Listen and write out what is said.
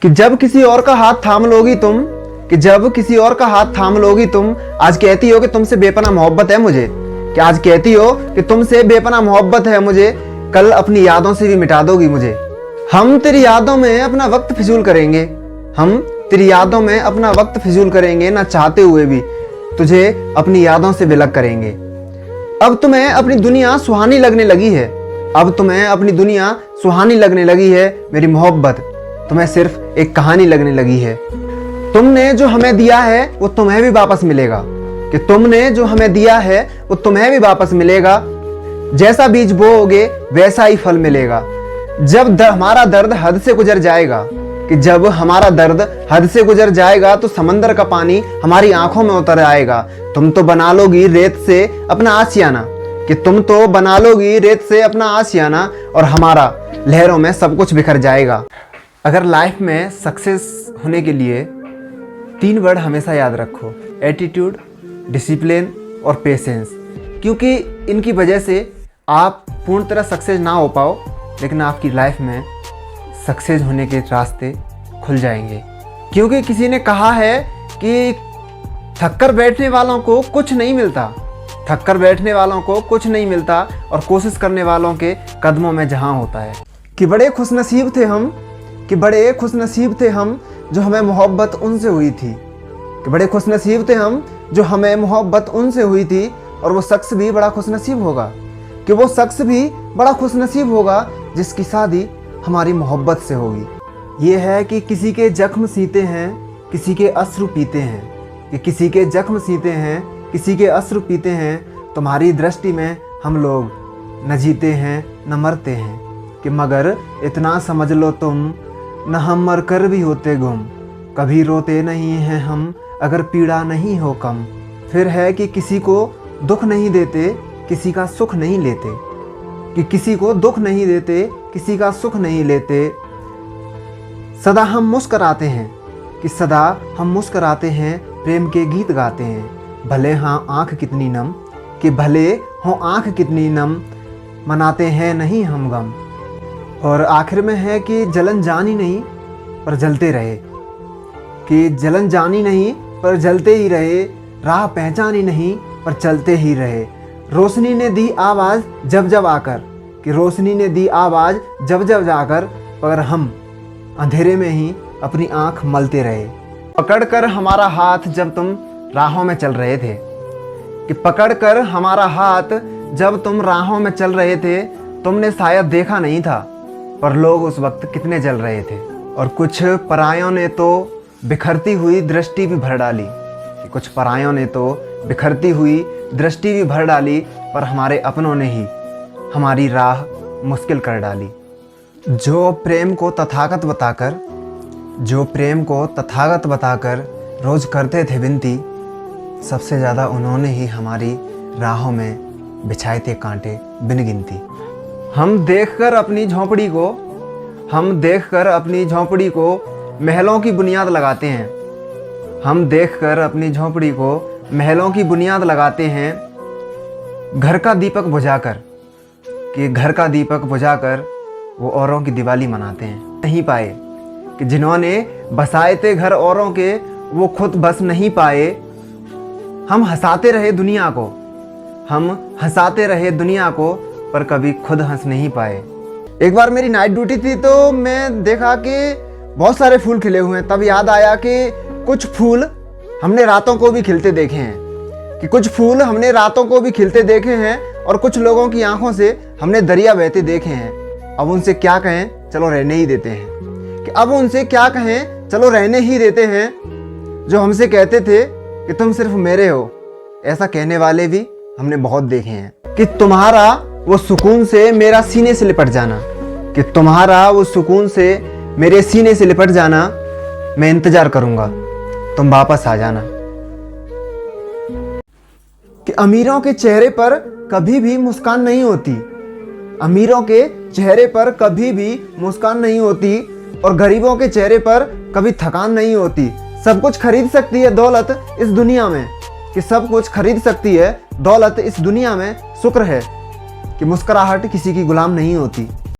कि जब किसी और का हाथ थाम लोगी तुम, कि जब किसी और का हाथ थाम लोगी तुम, आज कहती हो कि तुमसे बेपनाह मोहब्बत है मुझे, कि आज कहती हो कि तुमसे बेपनाह मोहब्बत है मुझे, कल अपनी यादों से भी मिटा दोगी मुझे। हम तेरी यादों में अपना वक्त फिजूल करेंगे, हम तेरी यादों में अपना वक्त फिजूल करेंगे, ना चाहते हुए भी तुझे अपनी यादों से विलग करेंगे। अब तुम्हें अपनी दुनिया सुहानी लगने लगी है, अब तुम्हें अपनी दुनिया सुहानी लगने लगी है, मेरी मोहब्बत तुम्हें सिर्फ एक कहानी लगने लगी है। तुमने जो हमें दिया है वो तुम्हें भी वापस मिलेगा, कि तुमने जो हमें दिया है वो तुम्हें भी वापस मिलेगा। जैसा बीज बोओगे वैसा ही फल मिलेगा। जब हमारा दर्द हद से गुजर जाएगा, कि जब हमारा दर्द हद से गुजर जाएगा तो समंदर का पानी हमारी आंखों में उतर आएगा। तुम तो बना लोगी रेत से अपना आशियाना, कि तुम तो बना लोगी रेत से अपना आशियाना, और हमारा लहरों में सब कुछ बिखर जाएगा। अगर लाइफ में सक्सेस होने के लिए 3 वर्ड हमेशा याद रखो, एटीट्यूड, डिसिप्लिन और पेशेंस, क्योंकि इनकी वजह से आप पूर्ण तरह सक्सेस ना हो पाओ, लेकिन आपकी लाइफ में सक्सेस होने के रास्ते खुल जाएंगे। क्योंकि किसी ने कहा है कि थककर बैठने वालों को कुछ नहीं मिलता, थककर बैठने वालों को कुछ नहीं मिलता, और कोशिश करने वालों के कदमों में जहां होता है। कि बड़े खुशनसीब थे हम, कि बड़े खुशनसीब थे हम जो हमें मोहब्बत उनसे हुई थी, कि बड़े खुशनसीब थे हम जो हमें मोहब्बत उनसे हुई थी, और वो शख्स भी बड़ा खुशनसीब होगा, कि वो शख्स भी बड़ा खुशनसीब होगा जिसकी शादी हमारी मोहब्बत से होगी। ये है कि किसी के जख्म सीते हैं, किसी के अश्रु पीते हैं, कि किसी के जख्म सीते हैं, किसी के अश्रु पीते हैं। तुम्हारी दृष्टि में हम लोग न जीते हैं न मरते हैं, कि मगर इतना समझ लो तुम, न हम मर कर भी होते गुम, कभी रोते नहीं हैं हम अगर पीड़ा नहीं हो कम। फिर है कि किसी को दुख नहीं देते, किसी का सुख नहीं लेते, कि किसी को दुख नहीं देते, किसी का सुख नहीं लेते। सदा हम मुस्कराते हैं, कि सदा हम मुस्कराते हैं, प्रेम के गीत गाते हैं। भले हाँ आँख कितनी नम, कि भले हो आँख कितनी नम, मनाते हैं नहीं हम गम। और आखिर में है कि जलन जानी नहीं पर जलते रहे, कि जलन जानी नहीं पर जलते ही रहे, राह पहचानी नहीं पर चलते ही रहे। रोशनी ने दी आवाज़ जब जब आकर, कि रोशनी ने दी आवाज़ जब जब जाकर, पर हम अंधेरे में ही अपनी आंख मलते रहे। पकड़कर हमारा हाथ जब तुम राहों में चल रहे थे, कि पकड़कर हमारा हाथ जब तुम राहों में चल रहे थे, तुमने शायद देखा नहीं था पर लोग उस वक्त कितने जल रहे थे। और कुछ परायों ने तो बिखरती हुई दृष्टि भी भर डाली, कि कुछ परायों ने तो बिखरती हुई दृष्टि भी भर डाली, पर हमारे अपनों ने ही हमारी राह मुश्किल कर डाली। जो प्रेम को तथागत बताकर, जो प्रेम को तथागत बताकर रोज करते थे विनती, सबसे ज़्यादा उन्होंने ही हमारी राहों में बिछाए थे कांटे बिन गिनती। हम देखकर अपनी झोंपड़ी को, हम देखकर अपनी झोंपड़ी को महलों की बुनियाद लगाते हैं, हम देखकर अपनी झोंपड़ी को महलों की बुनियाद लगाते हैं। घर का दीपक बुझाकर, कि घर का दीपक बुझाकर वो औरों की दिवाली मनाते हैं। नहीं पाए, कि जिन्होंने बसाए थे घर औरों के, वो खुद बस नहीं पाए। हम हंसाते रहे दुनिया को, हम हंसाते रहे दुनिया को, पर कभी खुद हंस नहीं पाए। एक बार मेरी नाइट ड्यूटी थी तो मैं देखा कि बहुत सारे फूल खिले हुए हैं। तब याद आया कि कुछ फूल हमने रातों को भी खिलते देखे हैं, कि कुछ फूल हमने रातों को भी खिलते देखे हैं, और कुछ लोगों की आंखों से हमने दरिया बहते देखे हैं। अब उनसे क्या कहें, चलो रहने ही देते हैं, कि अब उनसे क्या कहें, चलो रहने ही देते हैं। जो हमसे कहते थे कि तुम सिर्फ मेरे हो, ऐसा कहने वाले भी हमने बहुत देखे हैं। कि तुम्हारा वो सुकून से मेरा सीने से लिपट जाना, कि तुम्हारा वो सुकून से मेरे सीने से लिपट जाना, मैं इंतजार करूंगा तुम वापस आ जाना। कि अमीरों के चेहरे पर कभी भी मुस्कान नहीं होती, अमीरों के चेहरे पर कभी भी मुस्कान नहीं होती, और गरीबों के चेहरे पर कभी थकान नहीं होती। सब कुछ खरीद सकती है दौलत इस दुनिया में, कि सब कुछ खरीद सकती है दौलत इस दुनिया में, शुक्र है कि मुस्कुराहट किसी की गुलाम नहीं होती।